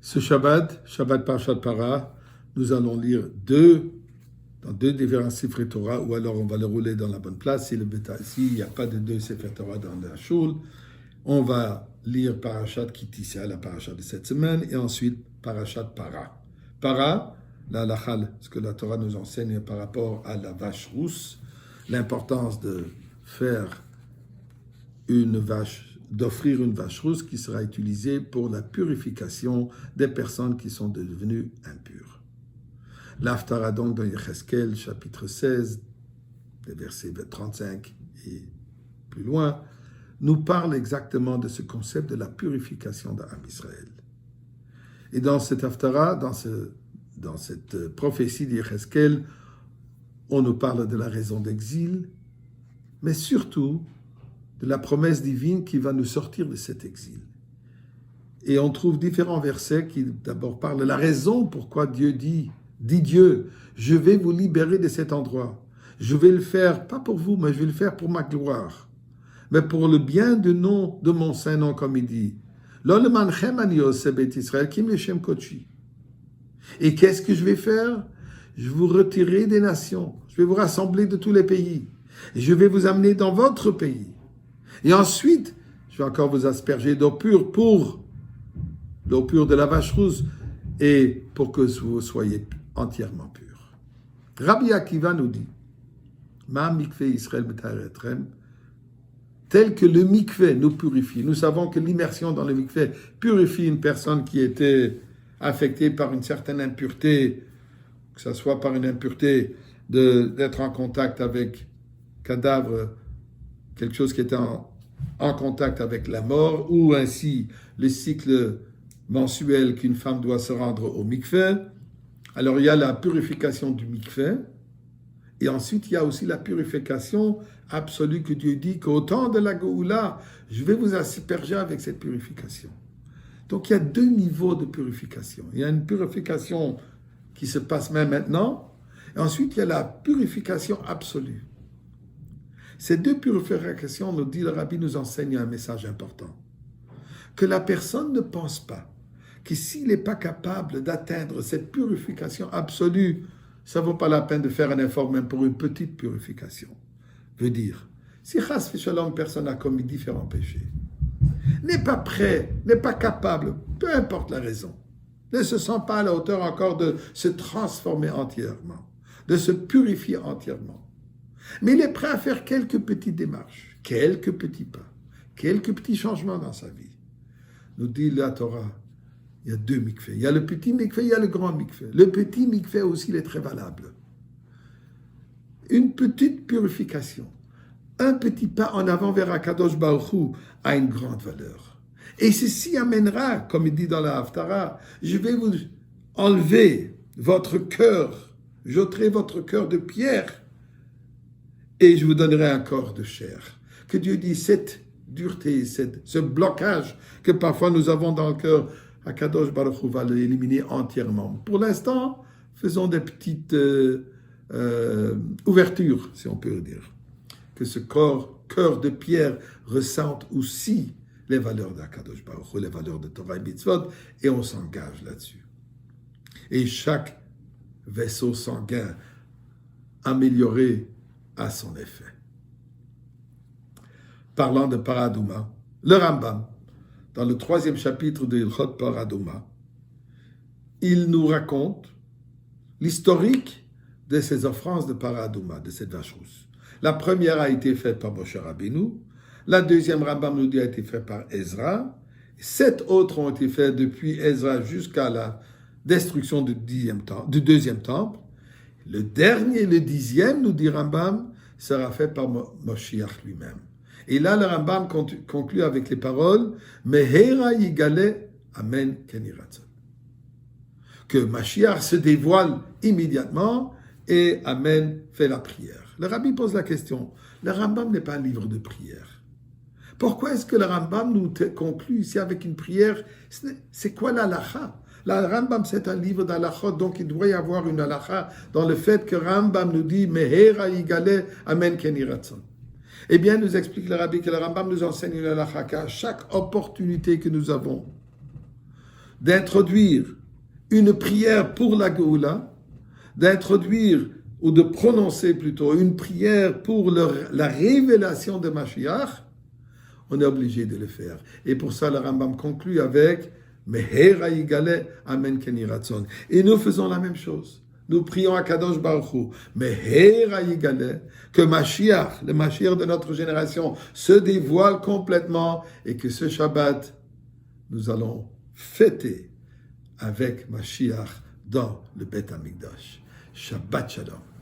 Ce Shabbat Parashat Para, nous allons lire dans deux différents Sefer Torah, ou alors on va le rouler dans la bonne place. S'il n'y a pas de deux Sefer Torah dans la Shul, on va lire Parashat Kitissa, la Parashat de cette semaine, et ensuite Parashat Para. Para, la halakha, ce que la Torah nous enseigne par rapport à la vache rousse, l'importance de faire d'offrir une vache rousse qui sera utilisée pour la purification des personnes qui sont devenues impures. L'Haftara donc dans Yecheskel, chapitre 16, les versets 35 et plus loin, nous parle exactement de ce concept de la purification d'Am Israël. Et dans cette Haftara, dans cette prophétie d'Yecheskel, on nous parle de la raison d'exil, mais surtout de la promesse divine qui va nous sortir de cet exil. Et on trouve différents versets qui d'abord parlent de la raison pourquoi Dieu dit Dieu, je vais vous libérer de cet endroit. Je vais le faire, pas pour vous, mais je vais le faire pour ma gloire. Mais pour le bien du nom de mon saint nom, comme il dit. Et qu'est-ce que je vais faire? Je vais vous retirer des nations. Je vais vous rassembler de tous les pays. Et je vais vous amener dans votre pays. Et ensuite, je vais encore vous asperger d'eau pure l'eau pure de la vache rousse et pour que vous soyez entièrement purs. Rabbi Akiva nous dit, Ma mikveh Israël b'taretrem, tel que le mikveh nous purifie. Nous savons que l'immersion dans le mikveh purifie une personne qui était affectée par une certaine impureté, que ce soit par une impureté d'être en contact avec cadavre, quelque chose qui était en contact avec la mort, ou ainsi le cycle mensuel qu'une femme doit se rendre au mikveh. Alors il y a la purification du mikveh, et ensuite il y a aussi la purification absolue que Dieu dit qu'au temps de la Géoula, je vais vous asperger avec cette purification. Donc il y a deux niveaux de purification. Il y a une purification qui se passe même maintenant, et ensuite il y a la purification absolue. Ces deux purifications, nous dit le Rabbi, nous enseignent un message important. Que la personne ne pense pas que s'il n'est pas capable d'atteindre cette purification absolue, ça ne vaut pas la peine de faire un effort même pour une petite purification. Veut dire, si chas v'shalom, personne a commis différents péchés, n'est pas prêt, n'est pas capable, peu importe la raison, ne se sent pas à la hauteur encore de se transformer entièrement, de se purifier entièrement. Mais il est prêt à faire quelques petites démarches, quelques petits pas, quelques petits changements dans sa vie. Nous dit la Torah, il y a deux mikveh. Il y a le petit mikveh, il y a le grand mikveh. Le petit mikveh aussi, il est très valable. Une petite purification, un petit pas en avant vers Akadosh Baruch Hu a une grande valeur. Et ceci amènera, comme il dit dans la Haftara, je vais vous enlever votre cœur, j'ôterai votre cœur de pierre, et je vous donnerai un corps de chair. Que Dieu dit, cette dureté, ce blocage que parfois nous avons dans le cœur, Akadosh Baruch Hu va l'éliminer entièrement. Pour l'instant, faisons des petites ouvertures, si on peut le dire. Que ce cœur de pierre ressente aussi les valeurs d'Akadosh Baruch Hu, les valeurs de Torah et Mitzvot, et on s'engage là-dessus. Et chaque vaisseau sanguin amélioré à son effet. Parlant de Paradouma, le Rambam, dans le 3e chapitre de Ilchot Paradouma, il nous raconte l'historique de ces offranses de Paradouma, de cette vache rousse. La première a été faite par Moshe Rabbeinu, la deuxième, Rambam nous dit, a été faite par Ezra, 7 autres ont été faites depuis Ezra jusqu'à la destruction du deuxième temple. Le dernier, le 10e, nous dit Rambam, sera fait par Moshiach lui-même. Et là, le Rambam conclut avec les paroles Mehera yigale amen keniratzon. Que Mashiach se dévoile immédiatement et Amen fait la prière. Le Rabbi pose la question, le Rambam n'est pas un livre de prière. Pourquoi est-ce que le Rambam nous conclut ici avec une prière? C'est quoi l'halakha? La Rambam, c'est un livre d'halakha, donc il doit y avoir une halakha dans le fait que Rambam nous dit Mehera yigale amen keniratzon. Eh bien, nous explique le Rabbi que le Rambam nous enseigne une halakha qu'à chaque opportunité que nous avons d'introduire une prière pour la Géoula, d'introduire ou de prononcer plutôt une prière pour la révélation de Mashiach, on est obligé de le faire. Et pour ça, le Rambam conclut avec Mehera Yigale Amen Keni Ratzon. Et nous faisons la même chose. Nous prions à Kadosh Baruch Hu, Mehera Yigale, que Mashiach, le Mashiach de notre génération, se dévoile complètement et que ce Shabbat, nous allons fêter avec Mashiach dans le Beth Amikdash. Shabbat Shalom.